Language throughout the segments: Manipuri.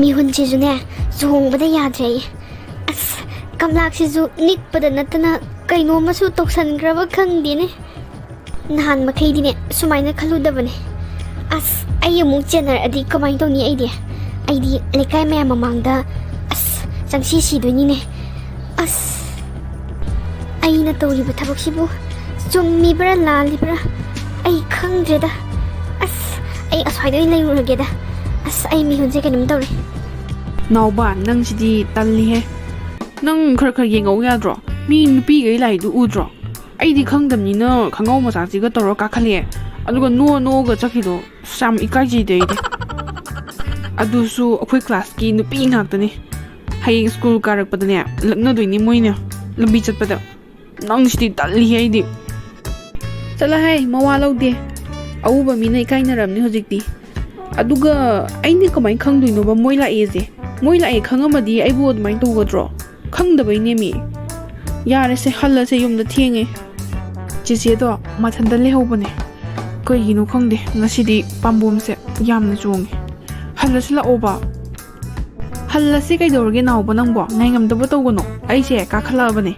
ꯃꯤꯍꯨꯟꯁꯤꯁꯨꯅꯦ ꯆꯣꯡꯕꯗ ꯌꯥꯗ꯭ꯔꯦ ꯑꯁ ꯀꯝꯂꯥꯛꯁꯤꯁꯨ ꯅꯤꯛꯄꯗ ꯅꯠꯇꯅ ꯀꯩꯅꯣꯝꯃꯁꯨ ꯇꯧꯁꯟꯈ꯭ꯔꯕ ꯈꯪꯗꯦꯅꯦ ꯅꯍꯥꯟ ꯃꯈꯩꯗꯤꯅꯦ ꯁꯨꯃꯥꯏꯅ ꯈꯜꯂꯨꯗꯕꯅꯦ ꯑꯁ ꯑꯩ ꯑꯃꯨꯛ ꯆꯦꯟꯅꯔꯛꯑꯗꯤ ꯀꯃꯥꯏꯅ ꯇꯧꯅꯤ ꯑꯩꯗꯤ ꯂꯩꯀꯥꯏ ꯃꯌꯥꯝ ꯃꯃꯥꯡꯗ ꯑꯁ ꯆꯪꯁꯤ ꯁꯤꯗꯣꯏꯅꯤꯅꯦ ꯑꯁ ꯑꯩꯅ ꯇꯧꯔꯤꯕ ꯊꯕꯛꯁꯤꯕꯨ ꯆꯨꯝꯃꯤꯕ꯭ꯔꯥ ꯂꯥꯜꯂꯤꯕ꯭ꯔꯥ ꯑꯩ ꯈꯪꯗ꯭ꯔꯦꯗ ꯑꯁ ꯑꯩ ꯑꯁ꯭ꯋꯥꯏꯗ ꯑꯣꯏꯅ ꯂꯩꯔꯨꯔꯒꯦꯗ ꯑꯁ ꯑꯩ ꯃꯤꯍꯨꯟꯁꯦ ꯀꯩꯅꯣꯝ ꯇꯧꯔꯦ ꯅꯥꯎꯕ ꯅꯪꯁꯤꯗꯤ ꯇꯜꯂꯤꯍꯦ ꯅꯪ ꯈꯔ ꯌꯦꯡꯉꯧ ꯌꯥꯗ꯭ꯔꯣ ꯃꯤ ꯅꯨꯄꯤꯒꯩ ꯂꯥꯛꯏꯗꯨ ꯎꯗ꯭ꯔꯣ ꯑꯩꯗꯤ ꯈꯪꯗꯕꯅꯤꯅ ꯈꯪꯉꯧ ꯃꯆꯥꯁꯤꯒ ꯇꯧꯔ ꯀꯥꯈꯠꯂꯛꯑꯦ ꯑꯗꯨꯒ ꯅꯣꯛꯑꯒ ꯆꯠꯈꯤꯗꯣ ꯌꯥꯝ ꯏꯀꯥꯏꯖꯩꯗ ꯑꯩꯗꯤ ꯑꯗꯨꯁꯨ ꯑꯩꯈꯣꯏ ꯀ꯭ꯂꯥꯁꯀꯤ ꯅꯨꯄꯤ ꯉꯥꯛꯇꯅꯤ ꯍꯌꯦꯡ ꯁ꯭ꯀꯨꯜ ꯀꯥꯔꯛꯄꯗꯅꯦ ꯂꯛꯅꯗꯣꯏꯅꯤ ꯃꯣꯏꯅ ꯂꯝꯕꯤ ꯆꯠꯄꯗ ꯅꯪꯁꯤꯗꯤ ꯇꯜꯂꯤꯍꯦ ꯑꯩꯗꯤ ꯆꯠꯂꯍꯦ ꯃꯋꯥ ꯂꯧꯗꯦ ꯑꯎꯕ ꯃꯤꯅ ꯏꯀꯥꯏꯅꯔꯝꯅꯤ ꯍꯧꯖꯤꯛꯇꯤ ꯑꯗꯨꯒ ꯑꯩꯅ ꯀꯃꯥꯏꯅ ꯈꯪꯗꯣꯏꯅꯣꯕ ꯃꯣꯏ ꯂꯥꯛꯑꯦꯁꯦ ꯃꯣꯏ ꯂꯥꯛꯑꯦ ꯈꯪꯉꯝꯃꯗꯤ ꯑꯩꯕꯨ ꯑꯗꯨꯃꯥꯏꯅ ꯇꯧꯒꯗ꯭ꯔꯣ ꯈꯪꯗꯕꯩꯅꯦꯃꯤ ꯌꯥꯔꯦꯁꯦ ꯍꯜꯂꯁꯦ ꯌꯨꯝꯗ ꯊꯦꯡꯉꯦ ꯆꯦꯆꯦꯗꯣ ꯃꯊꯟꯇ ꯂꯩꯍꯧꯕꯅꯦ ꯀꯩꯒꯤꯅꯣ ꯈꯪꯗꯦ ꯉꯁꯤꯗꯤ ꯄꯥꯝꯕꯣꯝꯁꯦ ꯌꯥꯝꯅ ꯆꯣꯡꯉꯦ ꯍꯜꯂꯁꯤ ꯂꯥꯛꯑꯣꯕ ꯍꯜꯂꯁꯤ ꯀꯩꯗꯧꯔꯒꯦ ꯅꯥꯎꯕ ꯅꯪꯕꯣ ꯉꯥꯏꯉꯝꯗꯕ ꯇꯧꯒꯅꯣ ꯑꯩꯁꯦ ꯀꯥꯈꯠꯂꯛꯑꯕꯅꯦ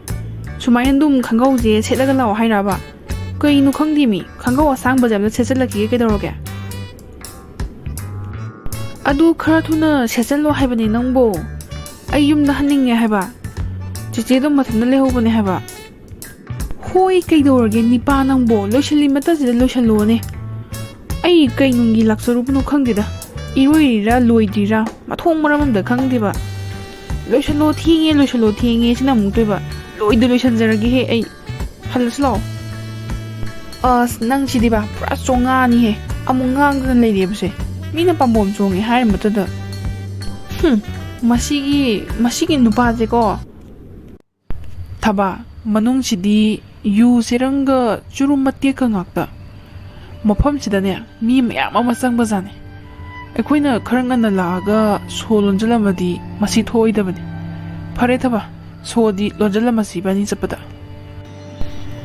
ꯁꯨꯃꯥꯏꯅ ꯑꯗꯨꯝ ꯈꯪꯒꯧꯁꯦ ꯁꯦꯠꯂꯒ ꯂꯥꯛꯑꯣ ꯍꯥꯏꯔꯛꯑꯕ ꯀꯩꯅꯣ ꯈꯪꯗꯦ ꯃꯤ ꯈꯪꯒꯧ ꯑꯁꯥꯡꯕꯁꯦ ꯑꯝꯇ ꯁꯦꯠꯆꯜꯂꯛꯈꯤꯒꯦ ꯀꯩꯗꯧꯔꯒꯦ ꯑꯗꯨ ꯈꯔ ꯊꯨꯅ ꯁꯦꯠꯆꯜꯂꯣ ꯍꯥꯏꯕꯅꯤ ꯅꯪꯕꯣ ꯑꯩ ꯌꯨꯝꯗ ꯍꯟꯅꯤꯡꯉꯦ ꯍꯥꯏꯕ ꯆꯦꯆꯦꯗꯣ ꯃꯊꯟꯇ ꯂꯩꯍꯧꯕꯅꯦ ꯍꯥꯏꯕ ꯍꯣꯏ ꯀꯩꯗꯧꯔꯒꯦ ꯅꯤꯄꯥ ꯅꯪꯕꯣ ꯂꯣꯏꯁꯤꯜꯂꯤ ꯃꯇꯝꯁꯤꯗ ꯂꯣꯏꯁꯜꯂꯣꯅꯦ ꯑꯩ ꯀꯩꯅꯨꯡꯒꯤ ꯂꯥꯛꯆꯔꯨꯕꯅꯣ ꯈꯪꯗꯦꯗ ꯏꯔꯣꯏꯔꯤꯔꯥ ꯂꯣꯏꯗ꯭ꯔꯤꯔꯥ ꯃꯊꯣꯡ ꯃꯔꯝ ꯑꯝꯇ ꯈꯪꯗꯦꯕ ꯂꯣꯏꯁꯜꯂꯣ ꯊꯦꯡꯉꯦ ꯁꯤꯅ ꯑꯃꯨꯛ ꯇꯣꯏꯕ ꯂꯣꯏꯁꯟꯖꯔꯒꯦꯍꯦ ꯑꯩ ꯍꯜꯂꯁꯤ ꯂꯥꯛꯑꯣ ꯑꯁ ꯅꯪꯁꯤꯗꯤꯕ ꯄꯨꯔꯥ ꯆꯣꯡꯉꯥꯅꯤꯍꯦ ꯑꯃꯨꯛ ꯉꯥꯡꯗꯅ ꯂꯩꯔꯦꯕꯁꯦ ꯃꯤꯅ ꯄꯥꯝꯕꯣꯝ ꯆꯣꯡꯉꯦ ꯍꯥꯏꯔꯝꯕꯗꯨꯗ ꯃꯁꯤꯒꯤ ꯅꯨꯄꯥꯁꯦꯀꯣ ꯊꯕꯥ ꯃꯅꯨꯡꯁꯤꯗꯤ ꯌꯨ ꯁꯦꯔꯪꯒ ꯆꯨꯔꯨꯝ ꯃꯇꯦꯛꯀ ꯉꯥꯛꯇ ꯃꯐꯝꯁꯤꯗꯅꯦ ꯃꯤ ꯃꯌꯥꯝ ꯑꯃ ꯆꯪꯕꯖꯥꯠꯅꯤ ꯑꯩꯈꯣꯏꯅ ꯈꯔ ꯉꯟꯅ ꯂꯥꯛꯑꯒ ꯁꯣ ꯂꯣꯟꯖꯜꯂꯝꯃꯗꯤ ꯃꯁꯤ ꯊꯣꯛꯑꯣꯏꯗꯕꯅꯤ ꯐꯔꯦ ꯊꯕ ꯁꯣꯗꯤ ꯂꯣꯟꯖꯜꯂꯝꯃꯁꯤ ꯏꯕꯥꯅꯤ ꯆꯠꯄꯗ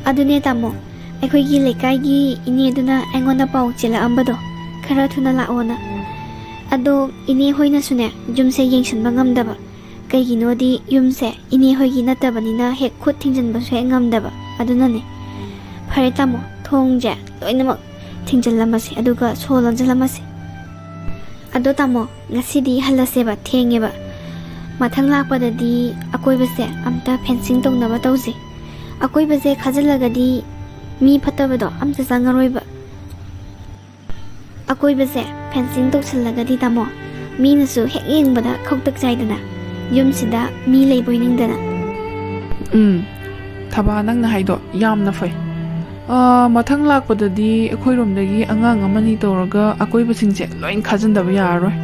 ꯑꯗꯨꯅꯦ ꯇꯥꯃꯣ ꯑꯩꯈꯣꯏꯒꯤ ꯂꯩꯀꯥꯏꯒꯤ ꯏꯅꯦꯗꯨꯅ ꯑꯩꯉꯣꯟꯗ ꯄꯥꯎ ꯆꯦꯜꯂꯛꯑꯝꯕꯗꯣ ꯈꯔ ꯊꯨꯅ ꯂꯥꯛꯑꯣꯅ ꯑꯗꯣ ꯏꯅꯦ ꯍꯣꯏꯅꯁꯨꯅꯦ ꯌꯨꯝꯁꯦ ꯌꯦꯡꯁꯤꯟꯕ ꯉꯝꯗꯕ ꯀꯩꯒꯤꯅꯣꯗꯤ ꯌꯨꯝꯁꯦ ꯏꯅꯦ ꯍꯣꯏꯒꯤ ꯅꯠꯇꯕꯅꯤꯅ ꯍꯦꯛ ꯈꯨꯠ ꯊꯤꯡꯖꯤꯟꯕꯁꯨ ꯍꯦꯛ ꯉꯝꯗꯕ ꯑꯗꯨꯅꯅꯦ ꯐꯔꯦ ꯇꯥꯃꯣ ꯊꯣꯡꯁꯦ ꯂꯣꯏꯅꯃꯛ ꯊꯤꯡꯖꯤꯜꯂꯝꯃꯁꯤ ꯑꯗꯨꯒ ꯁꯣ ꯂꯣꯟꯖꯜꯂꯝꯃꯁꯤ ꯑꯗꯣ ꯇꯥꯃꯣ ꯉꯁꯤꯗꯤ ꯍꯜꯂꯁꯦꯕ ꯊꯦꯡꯉꯦꯕ ꯃꯊꯪ ꯂꯥꯛꯄꯗꯗꯤ ꯑꯀꯣꯏꯕꯁꯦ ꯑꯝꯇ ꯐꯦꯟꯁꯤꯡ ꯇꯧꯅꯕ ꯇꯧꯁꯤ ꯑꯀꯣꯏꯕꯁꯦ ꯈꯥꯖꯤꯜꯂꯒꯗꯤ ꯃꯤ ꯐꯠꯇꯕꯗꯣ ꯑꯝꯇ ꯆꯪꯉꯔꯣꯏꯕ ꯑꯀꯣꯏꯕꯁꯦ ꯐꯦꯟꯁꯤꯡ ꯇꯧꯁꯤꯜꯂꯒꯗꯤ ꯇꯥꯃꯣ ꯃꯤꯅꯁꯨ ꯍꯦꯛ ꯌꯦꯡꯕꯗ ꯈꯧꯇꯛ ꯆꯥꯏꯗꯅ ꯌꯨꯝꯁꯤꯗ ꯃꯤ ꯂꯩꯕꯣꯏ ꯅꯤꯡꯗꯅ ꯊꯕꯥ ꯅꯪꯅ ꯍꯥꯏꯗꯣ ꯌꯥꯝꯅ ꯐꯩ ꯃꯊꯪ ꯂꯥꯛꯄꯗꯗꯤ ꯑꯩꯈꯣꯏꯔꯣꯝꯗꯒꯤ ꯑꯉꯥꯡ ꯑꯃꯅꯤ ꯇꯧꯔꯒ ꯑꯀꯣꯏꯕꯁꯤꯡꯁꯦ ꯂꯣꯏ ꯈꯥꯖꯤꯟꯗꯕ ꯌꯥꯔꯔꯣꯏ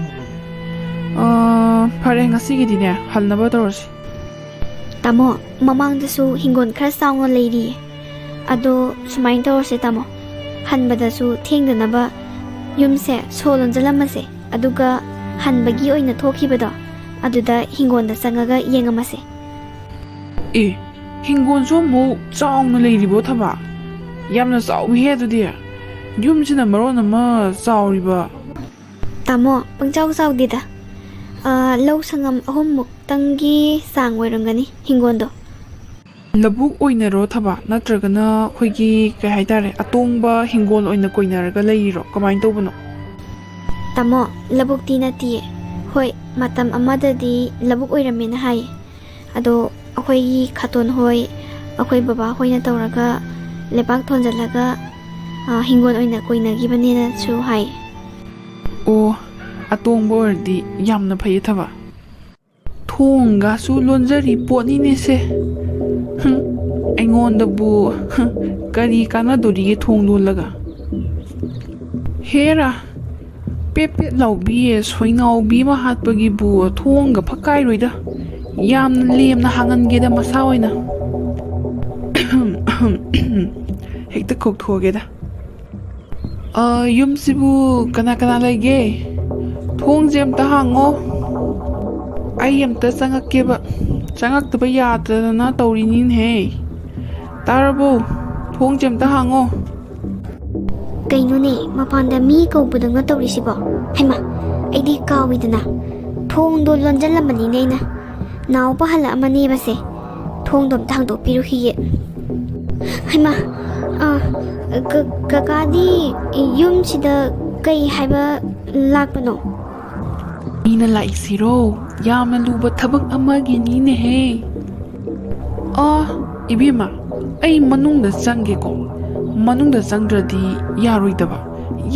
ꯐꯔꯦ ꯉꯁꯤꯒꯤꯗꯤꯅꯦ ꯍꯜꯅꯕ ꯇꯧꯔꯁꯤ ꯇꯥꯃꯣ ꯃꯃꯥꯡꯗꯁꯨ ꯍꯤꯡꯒꯣꯜ ꯈꯔ ꯆꯥꯎꯅ ꯂꯩꯔꯤꯌꯦ ꯑꯗꯣ ꯁꯨꯃꯥꯏꯅ ꯇꯧꯔꯁꯦ ꯇꯥꯃꯣ ꯍꯟꯕꯗꯁꯨ ꯊꯦꯡꯗꯅꯕ ꯌꯨꯝꯁꯦ ꯁꯣ ꯂꯣꯟꯖꯜꯂꯝꯃꯁꯦ ꯑꯗꯨꯒ ꯍꯟꯕꯒꯤ ꯑꯣꯏꯅ ꯊꯣꯛꯈꯤꯕꯗꯣ ꯑꯗꯨꯗ ꯍꯤꯡꯒꯣꯜꯗ ꯆꯪꯉꯒ ꯌꯦꯡꯉꯝꯃꯁꯦ ꯍꯤꯡꯒꯣꯜꯁꯨ ꯑꯃꯨꯛ ꯆꯥꯎꯅ ꯂꯩꯔꯤꯕꯣ ꯊꯕ ꯌꯥꯝꯅ ꯆꯥꯎꯋꯤꯍꯦ ꯑꯗꯨꯗꯤ ꯌꯨꯝꯁꯤꯅ ꯃꯔꯣꯟ ꯑꯃ ꯆꯥꯎꯔꯤꯕ ꯇꯥꯃꯣ ꯄꯪꯆꯥꯎ ꯆꯥꯎꯗꯦꯗ ꯂꯧ ꯁꯪꯉꯝ 3 ꯆꯥꯡ ꯑꯣꯏꯔꯝꯒꯅꯤ ꯍꯤꯡꯒꯣꯜꯗꯣ ꯂꯧꯕꯨꯛ ꯑꯣꯏꯅꯔꯣ ꯊꯕ ꯅꯠꯇ꯭ꯔꯒꯅ ꯑꯩꯈꯣꯏꯒꯤ ꯀꯩ ꯍꯥꯏꯇꯥꯔꯦ ꯑꯇꯣꯡꯕ ꯍꯤꯡꯒꯣꯜ ꯑꯣꯏꯅ ꯀꯣꯏꯅꯔꯒ ꯂꯩꯔꯤꯔꯣ ꯀꯃꯥꯏꯅ ꯇꯧꯕꯅꯣ ꯇꯥꯃꯣ ꯂꯧꯕꯨꯛꯇꯤ ꯅꯠꯇꯤꯌꯦ ꯍꯣꯏ ꯃꯇꯝ ꯑꯃꯗꯗꯤ ꯂꯧꯕꯨꯛ ꯑꯣꯏꯔꯝꯃꯦꯅ ꯍꯥꯏꯌꯦ ꯑꯗꯣ ꯑꯩꯈꯣꯏꯒꯤ ꯈꯥꯇꯣꯟ ꯍꯣꯏ ꯑꯩꯈꯣꯏ ꯕꯕꯥ ꯍꯣꯏꯅ ꯇꯧꯔꯒ ꯂꯩꯕꯥꯛ ꯊꯣꯟꯖꯜꯂꯒ ꯍꯤꯡꯒꯣꯜ ꯑꯣꯏꯅ ꯀꯣꯏꯅꯈꯤꯕꯅꯦꯅꯁꯨ ꯍꯥꯏ ꯑꯣ ꯑꯇꯣꯡꯕ ꯑꯣꯏꯔꯗꯤ ꯌꯥꯝꯅ ꯐꯩꯌꯦ ꯊꯕ ꯊꯣꯡꯒꯁꯨ ꯂꯣꯟꯖꯔꯤ ꯄꯣꯠꯅꯤꯅꯦꯁꯦ ꯑꯩꯉꯣꯟꯗꯕꯨ ꯀꯔꯤ ꯀꯥꯟꯅꯗꯣꯔꯤꯒꯦ ꯊꯣꯡ ꯂꯣꯜꯂꯒ ꯍꯦꯔꯥ ꯄꯦꯠ ꯂꯥꯎꯕꯤ ꯁꯣꯏꯅꯥꯎꯕꯤ ꯑꯃ ꯍꯥꯠꯄꯒꯤꯕꯨ ꯊꯣꯡꯒ ꯐꯛꯀꯥꯏꯔꯣꯏꯗ ꯌꯥꯝꯅ ꯂꯦꯝꯅ ꯍꯥꯡꯍꯟꯒꯦꯗ ꯃꯁꯥ ꯑꯣꯏꯅ ꯍꯦꯛꯇ ꯀꯧꯊꯣꯛꯑꯒꯦꯗ ꯌꯨꯝꯁꯤꯕꯨ ꯀꯅꯥ ꯂꯩꯒꯦ ꯊꯣꯡꯁꯦ ꯑꯝꯇ ꯍꯥꯡꯉꯣ ꯑꯩ ꯑꯝꯇ ꯆꯪꯉꯛꯀꯦꯕ ꯆꯪꯉꯛꯇꯕ ꯌꯥꯗꯗꯅ ꯇꯧꯔꯤꯅꯤꯅꯦꯍꯦ ꯇꯥꯔꯕꯣ ꯊꯣꯡꯁꯦ ꯑꯝꯇ ꯍꯥꯡꯉꯣ ꯀꯩꯅꯣꯅꯦ ꯃꯄꯥꯟꯗ ꯃꯤ ꯀꯧꯕꯗꯧꯅ ꯇꯧꯔꯤꯁꯤꯕꯣ ꯍꯩꯃꯥ ꯑꯩꯗꯤ ꯀꯥꯎꯏꯗꯅ ꯊꯣꯡꯗꯣ ꯂꯣꯟꯖꯜꯂꯝꯕꯅꯤꯅꯦ ꯑꯩꯅ ꯅꯥꯎꯄ ꯍꯜꯂꯛꯑꯃꯅꯦꯕꯁꯦ ꯊꯣꯡꯗꯣ ꯑꯝꯇ ꯍꯥꯡꯗꯣꯛꯄꯤꯔꯨꯈꯤꯒꯦ ꯍꯩꯃꯥ ꯀꯀꯥꯗꯤ ꯌꯨꯝꯁꯤꯗ ꯀꯩ ꯍꯥꯏꯕ ꯂꯥꯛꯄꯅꯣ ꯑꯩꯅ ꯂꯥꯛꯏꯁꯤꯔꯣ ꯌꯥꯝꯅ ꯂꯨꯕ ꯊꯕꯛ ꯑꯃꯒꯤꯅꯤꯅꯦꯍꯦ ꯏꯕꯦꯝꯃ ꯑꯩ ꯃꯅꯨꯡꯗ ꯆꯪꯒꯦꯀꯣ ꯃꯅꯨꯡꯗ ꯆꯪꯗ꯭ꯔꯗꯤ ꯌꯥꯔꯣꯏꯗꯕ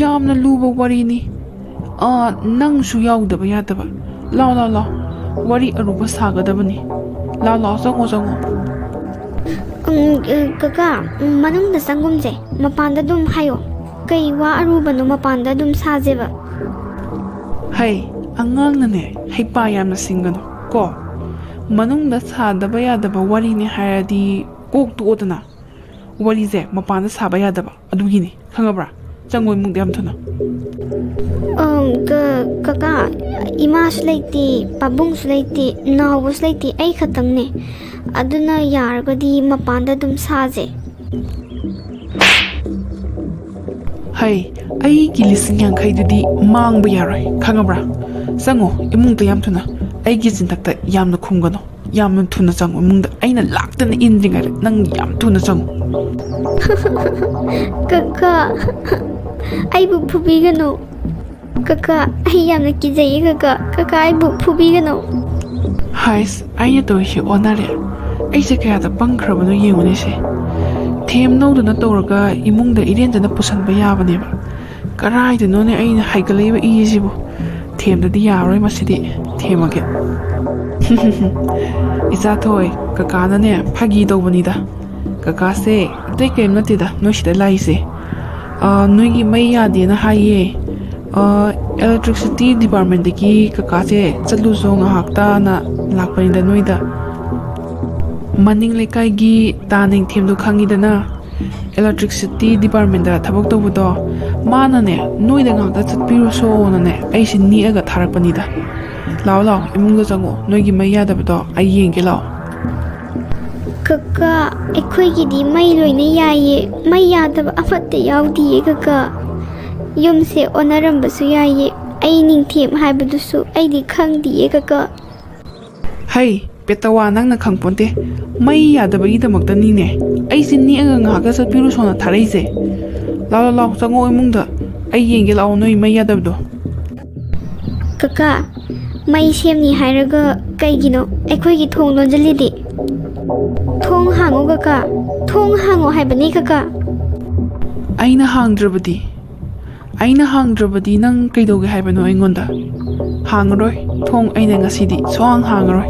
ꯌꯥꯝꯅ ꯂꯨꯕ ꯋꯥꯔꯤꯅꯤ ꯅꯪꯁꯨ ꯌꯥꯎꯗꯕ ꯌꯥꯗꯕ ꯂꯥꯎ ꯂꯥꯎ ꯂꯥꯎ ꯋꯥꯔꯤ ꯑꯔꯨꯕ ꯁꯥꯒꯗꯕꯅꯤ ꯂꯥꯎ ꯂꯥꯎ ꯆꯪꯉꯣ ꯆꯪꯉꯣ ꯀꯀꯥ ꯃꯅꯨꯡꯗ ꯆꯪꯒꯨꯝꯁꯦ ꯃꯄꯥꯟꯗ ꯑꯗꯨꯝ ꯍꯥꯏꯌꯣ ꯀꯩ ꯋꯥ ꯑꯔꯨꯕꯅꯣ ꯃꯄꯥꯟꯗ ꯑꯗꯨꯝ ꯁꯥꯖꯦꯕ ꯍꯩ ꯑꯉꯥꯡꯅꯅꯦ ꯍꯩꯄꯥ ꯌꯥꯝꯅ ꯁꯤꯡꯒꯅꯨ ꯀꯣ ꯃꯅꯨꯡꯗ ꯁꯥꯗꯕ ꯌꯥꯗꯕ ꯋꯥꯔꯤꯅꯦ ꯍꯥꯏꯔꯗꯤ ꯀꯣꯛ ꯇꯣꯛꯑꯣꯗꯅ ꯋꯥꯔꯤꯁꯦ ꯃꯄꯥꯟꯗ ꯁꯥꯕ ꯌꯥꯗꯕ ꯑꯗꯨꯒꯤꯅꯤ ꯈꯪꯉꯕ꯭ꯔꯥ ꯆꯪꯉꯣ ꯏꯃꯨꯡꯗ ꯌꯥꯝ ꯊꯨꯅ ꯀꯀꯥ ꯏꯃꯥꯁꯨ ꯂꯩꯇꯦ ꯄꯥꯕꯨꯡꯁꯨ ꯂꯩꯇꯦ ꯅꯥꯎꯕꯁꯨ ꯂꯩꯇꯦ ꯑꯩ ꯈꯛꯇꯪꯅꯦ ꯑꯗꯨꯅ ꯌꯥꯔꯒꯗꯤ ꯃꯄꯥꯟꯗ ꯑꯗꯨꯝ ꯁꯥꯖꯦ ꯍꯩ ꯑꯩꯒꯤ 50,000ꯗꯨꯗꯤ ꯃꯥꯡꯕ ꯌꯥꯔꯣꯏ ꯈꯪꯉꯕ꯭ꯔꯥ ꯆꯪꯉꯣ ꯏꯃꯨꯡꯗ ꯌꯥꯝ ꯊꯨꯅ ꯑꯩꯒꯤ ꯆꯤꯟꯊꯛꯇ ꯌꯥꯝꯅ ꯈꯨꯝꯒꯅꯨ ꯌꯥꯝꯅ ꯊꯨꯅ ꯆꯪꯉꯣ ꯏꯃꯨꯡꯗ ꯑꯩꯅ ꯂꯥꯛꯇꯅ ꯏꯟꯗ꯭ꯔꯤꯉꯩꯗ ꯅꯪ ꯌꯥꯝ ꯊꯨꯅ ꯆꯪꯉꯣ ꯀꯀꯥ ꯑꯩꯕꯨ ꯐꯨꯕꯤꯒꯅꯨ ꯀꯀꯥ ꯑꯩ ꯌꯥꯝꯅ ꯀꯤꯖꯩꯌꯦꯀꯀꯥ ꯑꯩꯕꯨ ꯐꯨꯕꯤꯒꯅꯨ ꯍꯥꯏꯁ ꯑꯩꯅ ꯇꯧꯔꯤꯁꯦ ꯑꯣꯟꯅꯔꯦ ꯑꯩꯁꯦ ꯀꯌꯥꯗ ꯄꯪꯈ꯭ꯔꯕꯅꯣ ꯌꯦꯡꯉꯨꯅꯦꯁꯦ ꯊꯦꯝ ꯅꯧꯗꯅ ꯇꯧꯔꯒ ꯏꯃꯨꯡꯗ ꯏꯔꯦꯟꯖꯅ ꯄꯨꯁꯟꯕ ꯌꯥꯕꯅꯦꯕ ꯀꯔꯥꯏꯗꯅꯣꯅꯦ ꯑꯩꯅ ꯍꯥꯏꯒꯠꯂꯛꯏꯕ ꯏꯁꯤꯕꯨ ꯊꯦꯝꯗꯗꯤ ꯌꯥꯔꯣꯏ ꯃꯁꯤꯗꯤ ꯊꯦꯝꯃꯒꯦ ꯏꯆꯥꯊꯣꯏ ꯀꯀꯥꯅꯅꯦ ꯐꯥꯒꯤ ꯇꯧꯕꯅꯤꯗ ꯀꯀꯥꯁꯦ ꯑꯇꯩ ꯀꯔꯤꯝ ꯅꯠꯇꯦꯗ ꯅꯣꯏ ꯁꯤꯗ ꯂꯥꯛꯏꯁꯦ ꯅꯣꯏꯒꯤ ꯃꯩ ꯌꯥꯗꯦꯅ ꯍꯥꯏꯌꯦ ꯑꯦꯂꯦꯛꯇ꯭ꯔꯤꯛꯁꯤꯇꯤ ꯗꯤꯄꯥꯔꯠꯃꯦꯟꯗꯒꯤ ꯀꯀꯥꯁꯦ ꯆꯠꯂꯨꯁꯨ ꯉꯥꯏꯍꯥꯛꯇꯥꯅ ꯂꯥꯛꯄꯅꯤꯗ ꯅꯣꯏꯗ ꯃꯅꯤꯡ ꯂꯩꯀꯥꯏꯒꯤ ꯇꯥ ꯅꯤꯡꯊꯦꯝꯗꯣ ꯈꯪꯉꯤꯗꯅ ꯑꯦꯂꯦꯛꯇ꯭ꯔꯤꯛꯁꯤꯇꯤ ꯗꯤꯄꯥꯔꯠꯃꯦꯟꯗ ꯊꯕꯛ ꯇꯧꯕꯗꯣ ꯃꯥꯅꯅꯦ ꯅꯣꯏꯗ ꯉꯥꯛꯇ ꯆꯠꯄꯤꯔꯨꯁꯣꯅꯅꯦ ꯑꯩꯁꯦ ꯅꯦꯛꯑꯒ ꯊꯥꯔꯛꯄꯅꯤꯗ ꯂꯥꯛꯑꯣ ꯂꯥꯛꯑꯣ ꯏꯃꯨꯡꯗ ꯆꯪꯉꯣ ꯅꯣꯏꯒꯤ ꯃꯩ ꯌꯥꯗꯕꯗꯣ ꯑꯩ ꯌꯦꯡꯒꯦ ꯂꯥꯛꯑꯣ ꯀꯀꯥ ꯑꯩꯈꯣꯏꯒꯤꯗꯤ ꯃꯩ ꯂꯣꯏꯅ ꯌꯥꯏꯌꯦ ꯃꯩ ꯌꯥꯗꯕ ꯑꯃꯠꯇ ꯌꯥꯎꯗꯤꯌꯦꯀꯀꯥ ꯌꯨꯝꯁꯦ ꯑꯣꯟꯅꯔꯝꯕꯁꯨ ꯌꯥꯏꯌꯦ ꯑꯩ ꯅꯤꯡꯊꯦꯝ ꯍꯥꯏꯕꯗꯨꯁꯨ ꯑꯩꯗꯤ ꯈꯪꯗꯤꯌꯦ ꯀꯀꯥ ꯍꯩ ꯄꯦꯇꯋꯥ ꯅꯪꯅ ꯈꯪꯄꯣꯟꯇꯦ ꯃꯩ ꯌꯥꯗꯕꯒꯤꯗꯃꯛꯇꯅꯤꯅꯦ ꯑꯩꯁꯦ ꯅꯦꯛꯑꯒ ꯉꯥꯏꯍꯥꯛꯇ ꯆꯠꯄꯤꯔꯨꯁꯣꯅ ꯊꯥꯔꯛꯏꯁꯦ ꯂꯥꯛꯑꯣ ꯂꯥꯛꯑꯣ ꯆꯪꯉꯣ ꯏꯃꯨꯡꯗ ꯑꯩ ꯌꯦꯡꯒꯦ ꯂꯥꯛꯑꯣ ꯅꯣꯏ ꯃꯩ ꯌꯥꯗꯕꯗꯣ ꯀꯀꯥ ꯃꯩ ꯁꯦꯝꯅꯤ ꯍꯥꯏꯔꯒ ꯀꯩꯒꯤꯅꯣ ꯑꯩꯈꯣꯏꯒꯤ ꯊꯣꯡ ꯂꯣꯟꯖꯜꯂꯤꯗꯤ ꯊꯣꯡ ꯍꯥꯡꯉꯣ ꯀꯀꯥ ꯊꯣꯡ ꯍꯥꯡꯉꯣ ꯍꯥꯏꯕꯅꯤ ꯀꯀꯥ ꯑꯩꯅ ꯍꯥꯡꯗ꯭ꯔꯕꯗꯤ ꯅꯪ ꯀꯩꯗꯧꯒꯦ ꯍꯥꯏꯕꯅꯣ ꯑꯩꯉꯣꯟꯗ ꯍꯥꯡꯉꯔꯣꯏ ꯊꯣꯡ ꯑꯩꯅ ꯉꯁꯤꯗꯤ ꯁꯨꯡꯍꯥꯡ ꯍꯥꯡꯉꯔꯣꯏ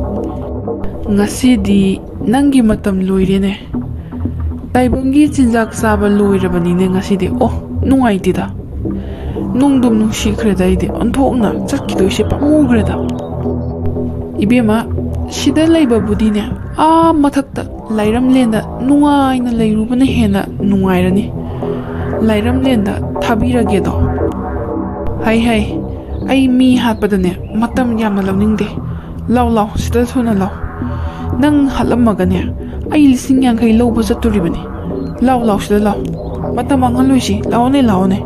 ꯉꯁꯤꯗꯤ ꯅꯪꯒꯤ ꯃꯇꯝ ꯂꯣꯏꯔꯦꯅꯦ ꯇꯥꯏꯕꯪꯒꯤ ꯆꯤꯟꯖꯥꯛ ꯆꯥꯕ ꯂꯣꯏꯔꯕꯅꯤꯅꯦ ꯉꯁꯤꯗꯤ ꯅꯨꯡꯉꯥꯏꯇꯦꯗ ꯅꯨꯡꯗꯨꯝ ꯅꯨꯡꯁꯤꯈ꯭ꯔꯦꯗ ꯑꯩꯗꯤ ꯑꯣꯟꯊꯣꯛꯅ ꯆꯠꯈꯤꯗꯣꯏꯁꯦ ꯄꯥꯝꯃꯨꯈ꯭ꯔꯦꯗ ꯏꯕꯦꯝꯃ ꯁꯤꯗ ꯂꯩꯕꯕꯨꯗꯤꯅꯦ ꯃꯊꯛꯇ ꯂꯥꯏꯔꯝꯂꯦꯟꯗ ꯅꯨꯡꯉꯥꯏꯅ ꯂꯩꯔꯨꯕꯅ ꯍꯦꯟꯅ ꯅꯨꯡꯉꯥꯏꯔꯅꯤ ꯂꯥꯏꯔꯝꯂꯦꯟꯗ ꯊꯥꯕꯤꯔꯒꯦꯗꯣ ꯍꯩ ꯑꯩ ꯃꯤ ꯍꯥꯠꯄꯗꯅꯦ ꯃꯇꯝ ꯌꯥꯝꯅ ꯂꯧꯅꯤꯡꯗꯦ ꯂꯥꯎ ꯁꯤꯗ ꯊꯨꯅ ꯂꯥꯎ ꯅꯪ ꯍꯥꯠꯂꯝꯃꯒꯅꯦ ꯑꯩ 50,000 ꯂꯧꯕ ꯆꯠꯇꯣꯔꯤꯕꯅꯤ ꯂꯥꯎ ꯁꯤꯗ ꯂꯥꯎ ꯃꯇꯝ ꯃꯥꯡꯍꯜꯂꯣꯏꯁꯤ ꯂꯥꯛꯑꯣꯅꯦ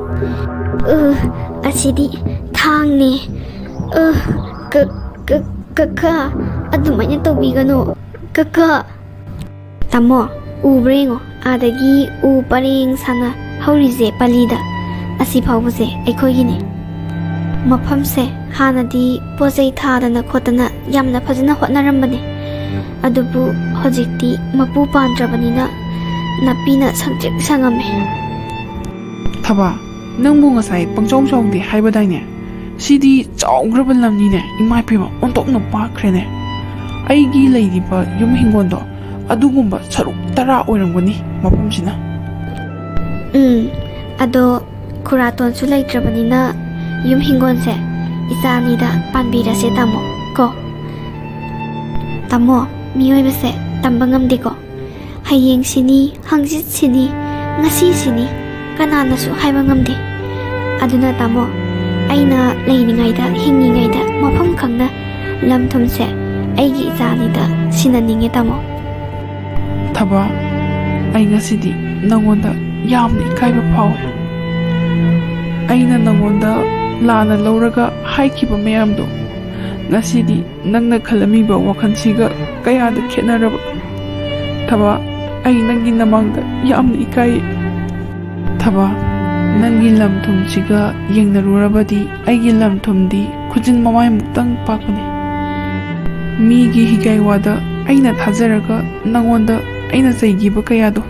ꯑꯁꯤꯗꯤ ꯊꯥꯡꯅꯦ ꯀꯀꯥ ꯑꯗꯨꯃꯥꯏꯅ ꯇꯧꯕꯤꯒꯅꯨ ꯀꯀꯥ ꯇꯥꯃꯣ ꯎꯕ꯭ꯔꯥ ꯌꯦꯡꯉꯣ ꯑꯥꯗꯒꯤ ꯎ ꯄꯔꯦꯡ ꯁꯥꯅ ꯍꯧꯔꯤꯁꯦ ꯄꯥꯂꯤꯗ ꯑꯁꯤ ꯐꯥꯎꯕꯁꯦ ꯑꯩꯈꯣꯏꯒꯤꯅꯦ ꯃꯐꯝꯁꯦ ꯍꯥꯟꯅꯗꯤ ꯄꯣꯠꯆꯩ ꯊꯥꯗꯅ ꯈꯣꯠꯇꯅ ꯌꯥꯝꯅ ꯐꯖꯅ ꯍꯣꯠꯅꯔꯝꯕꯅꯦ ꯑꯗꯨꯕꯨ ꯍꯧꯖꯤꯛꯇꯤ ꯃꯄꯨ ꯄꯥꯟꯗ꯭ꯔꯕꯅꯤꯅ ꯅꯥꯄꯤꯅ ꯁꯪꯇ꯭ꯔꯤꯛ ꯁꯪꯉꯝꯃꯦ ꯊꯕꯥ ꯅꯪꯕꯨ ꯉꯁꯥꯏ ꯄꯪꯆꯥꯎ ꯆꯥꯎꯗꯦ ꯍꯥꯏꯕꯗꯥꯏꯅꯦ ꯁꯤꯗꯤ ꯆꯥꯎꯈ꯭ꯔꯕ ꯂꯝꯅꯤꯅꯦ ꯏꯃꯥꯏꯄꯦꯝꯃ ꯑꯣꯟꯊꯣꯛꯅ ꯄꯥꯛꯈ꯭ꯔꯦꯅꯦ ꯑꯩꯒꯤ ꯂꯩꯔꯤꯕ ꯌꯨꯝ ꯍꯤꯡꯒꯣꯜꯗꯣ ꯑꯗꯨꯒꯨꯝꯕ ꯁꯔꯨꯛ 10 ꯑꯣꯏꯔꯝꯒꯅꯤ ꯃꯐꯝꯁꯤꯅ ꯑꯗꯣ ꯈꯨꯔꯥꯇꯣꯟꯁꯨ ꯂꯩꯇ꯭ꯔꯕꯅꯤꯅ ꯌꯨꯝ ꯍꯤꯡꯒꯣꯜꯁꯦ ꯏꯆꯥ ꯑꯅꯤꯗ ꯄꯥꯟꯕꯤꯔꯁꯦ ꯇꯥꯃꯣ ꯀꯣ ꯇꯥꯃꯣ ꯃꯤꯑꯣꯏꯕꯁꯦ ꯇꯝꯕ ꯉꯝꯗꯦꯀꯣ ꯍꯌꯦꯡ ꯁꯤꯅꯤ ꯍꯪꯆꯤꯠ ꯁꯤꯅꯤ ꯉꯁꯤ ꯁꯤꯅꯤ ꯀꯅꯥꯅꯁꯨ ꯍꯥꯏꯕ ꯉꯝꯗꯦ ꯑꯗꯨꯅ ꯇꯥꯃꯣ ꯑꯩꯅ ꯂꯩꯔꯤꯉꯩꯗ ꯍꯤꯡꯉꯤꯉꯩꯗ ꯃꯐꯝ ꯈꯪꯅ ꯂꯝ ꯊꯨꯝꯁꯦ ꯑꯩꯒꯤ ꯏꯆꯥ ꯑꯅꯤꯗ ꯁꯤꯟꯅꯅꯤꯡꯉꯦ ꯇꯥꯃꯣ ꯊꯕꯥ ꯑꯩ ꯉꯁꯤꯗꯤ ꯅꯪꯉꯣꯟꯗ ꯌꯥꯝꯅ ꯏꯀꯥꯏꯕ ꯐꯥꯎꯋꯦ ꯑꯩꯅ ꯅꯪꯉꯣꯟꯗ ꯂꯥꯟꯅ ꯂꯧꯔꯒ ꯍꯥꯏꯈꯤꯕ ꯃꯌꯥꯝꯗꯣ ngasi nangna khalamiba wakhansiga kayada khenaraba thaba ai nangi namangda yamna ikai thaba nangi lamthumsiga yengnarurabadi aigi lamthumdi khujin mamai muktang pakune migi higai wada aina thajaraga nangonda aina chaigiba kayado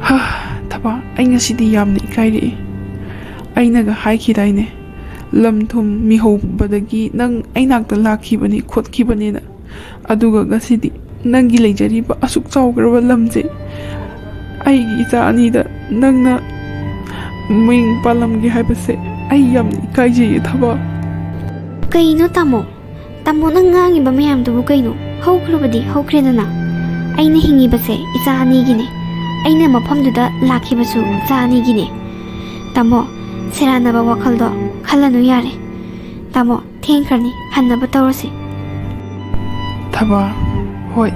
ha thaba ai ngasidi yamna ikai ri ainaga haikidaine lamthum mihobadagi nang ainakta lakhibani khotkhibanena aduga ngasidi nangi leijariba asuk chawgraba lamje aigi icha anida nangna ming palamgi haibase ai yamna ikaije thaba Kaino tamo nang ngangiba mayamdubu kaino haukrabadi haukredana aina hingibase icha anigine aina mafamduda lakhibasu icha anigine tamo seranaba wakhaldo khalanu yare tamo thengkrani hannaba tawrase thaba hoi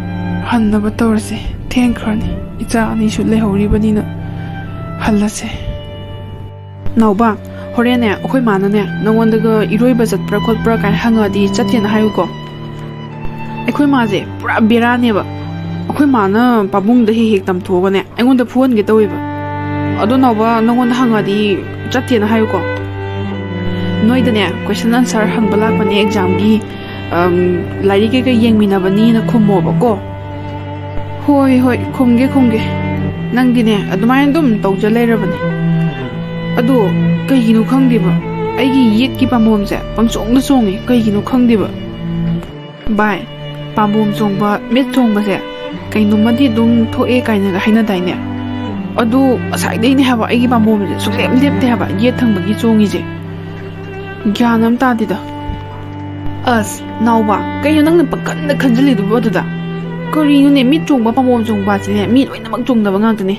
hannaba tawrase thengkrani icha ani shu lehoribanina hallase nauba horene akhoi manane nangondaga iroiba jatpra khotpra kai hangadi chatena hayuko akhoi maje pura berane ba akhoi mana pabungda hek tamthogane aingonda phone ge tawiba ado nauba nangonda hangadi chatena hayuko noidane question answer hangbala pani exam gi lari ke yengminabani na khumoba ko hoi khumge nangdine adumai dum tawja leirabani ado kaigino khangdiba aigi yetki pamomse pamchongda chongi kaigino khangdiba bai pamom chongba met chongbase kainumadi dum thoe kaina haina daine ado asaidei haba aigi pamomse suklem lepte haba yet thangbagi chongi je gyanam tadida as nauba kayo nangna pakanda khanjali du boduda korino ne mit chongba pamom chongba chine mi loinamak chongdaba ngantane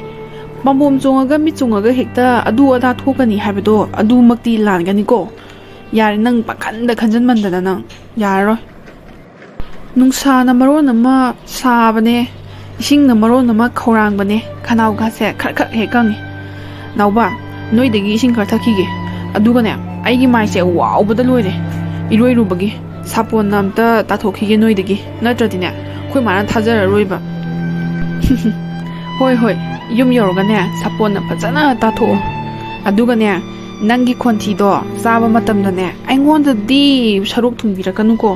pambom chongaga mi chongaga hekta adu ada thokani haibado adu makti langani ko yar nang pakhanda khanjan mandana nang yaroi nungsa na maron ama sabane ising na maron ama khorang bane khanau ga se kharkhak he kangi nauba noidagi ising khar thakige aduga ne aigi mai se wow bada loire iroi rubagi sapon namta ta thokhige noidagi natradine khoi mara thajara roiba hoi yum yorogane sapona fazana tatho adugane nangi khonthi do saba matamdane aingonda di saruk thungbirakanu ko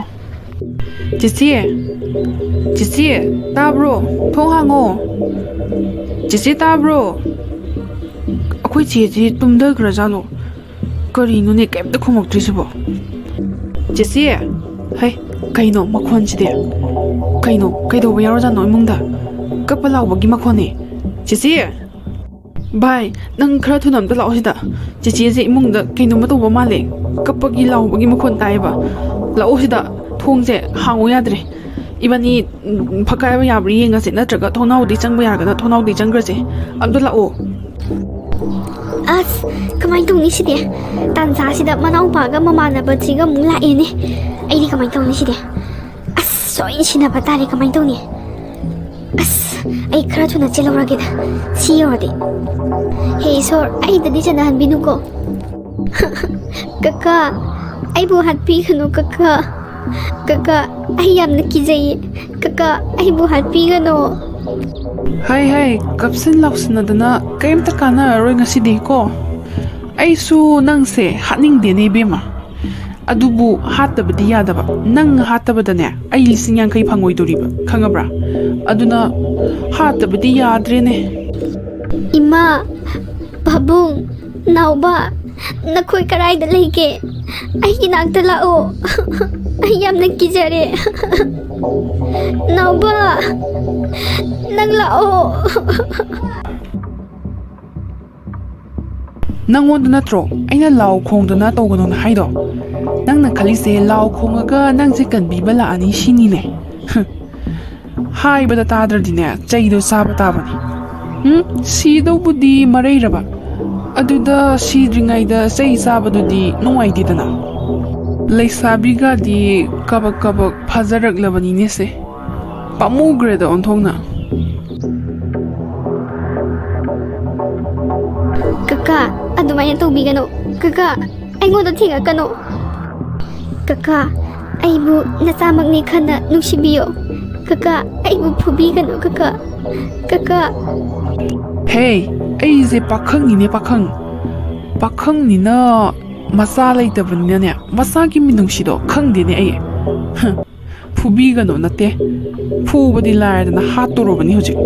Cici tabro thong hango Cici tabro akhoi cheji tumda grajalo karino ne kemta khumoktrisibo Cici hai kaino makhonchide kaino kaido bayaro jano imungda kapalaw bagi makhone Cici bai nang khara thunam ta law sida Cici je imungda kaino ma toba male kapagi law bagi makhon taiba law sida thongje hango yadre ibani phakaiba yabri yenga se natraga thonaw di changba yarga thonaw di changraje amdo lao as kamai tungni side tansa sida manau paga mamana bachiga mula ene aidi kamai tungni side as soin sina batari kamai tungni as ai khara thuna chelawrageda siyordi he sor ai dadi chana hanbinu ko kaka ai bu hat pi khanu kaka ai yamna kijai kaka ai bu hat pi gano hai kapsin lausnadana kaimta kana roi ngasidi ko ai su nangse hatning dene bema adubu hatabadi yadaba nang hatabadane ai lising yang kai phangoi doriba khangabra aduna hatabadi yadrene ima babung nauba nakhoi karai da lege ai ginakta lao ai yamna kijare nauba nang lao nangonda natro aina law khongdana tawgano haido nangna khalise law khongaga nangse kanbiba la ani shinine hai bada tadradine chaido saba tabani sido budi mareiraba aduda sidringaida sei sabadudi nuaididana leisabiga di kabak phajaraglabani nese pamugre da onthongna kaka adumaya tawbigano kaka aingoda thingakano kaka ꯑꯩꯕꯨ ꯅꯆꯥꯃꯛꯅꯤ ꯈꯟꯅ ꯅꯨꯡꯁꯤꯕꯤꯌꯣ ꯀꯀꯥ ꯑꯩꯕꯨ ꯐꯨꯕꯤꯒꯅꯨ ꯀꯀꯥ ꯀꯀꯥ ꯍꯦ ꯑꯩꯁꯦ ꯄꯥꯈꯪꯅꯤꯅꯦ ꯄꯥꯈꯪꯅꯤꯅ ꯃꯆꯥ ꯂꯩꯇꯕꯅꯤꯅꯅꯦ ꯃꯆꯥꯒꯤ ꯃꯤꯅꯨꯡꯁꯤꯗꯣ ꯈꯪꯗꯦꯅꯦ ꯑꯩ ꯐꯨꯕꯤꯒꯅꯣ ꯅꯠꯇꯦ ꯐꯨꯕꯗꯤ ꯂꯥꯏꯔꯗꯅ ꯍꯥꯠꯇꯣꯔꯕꯅꯤ ꯍꯧꯖꯤꯛ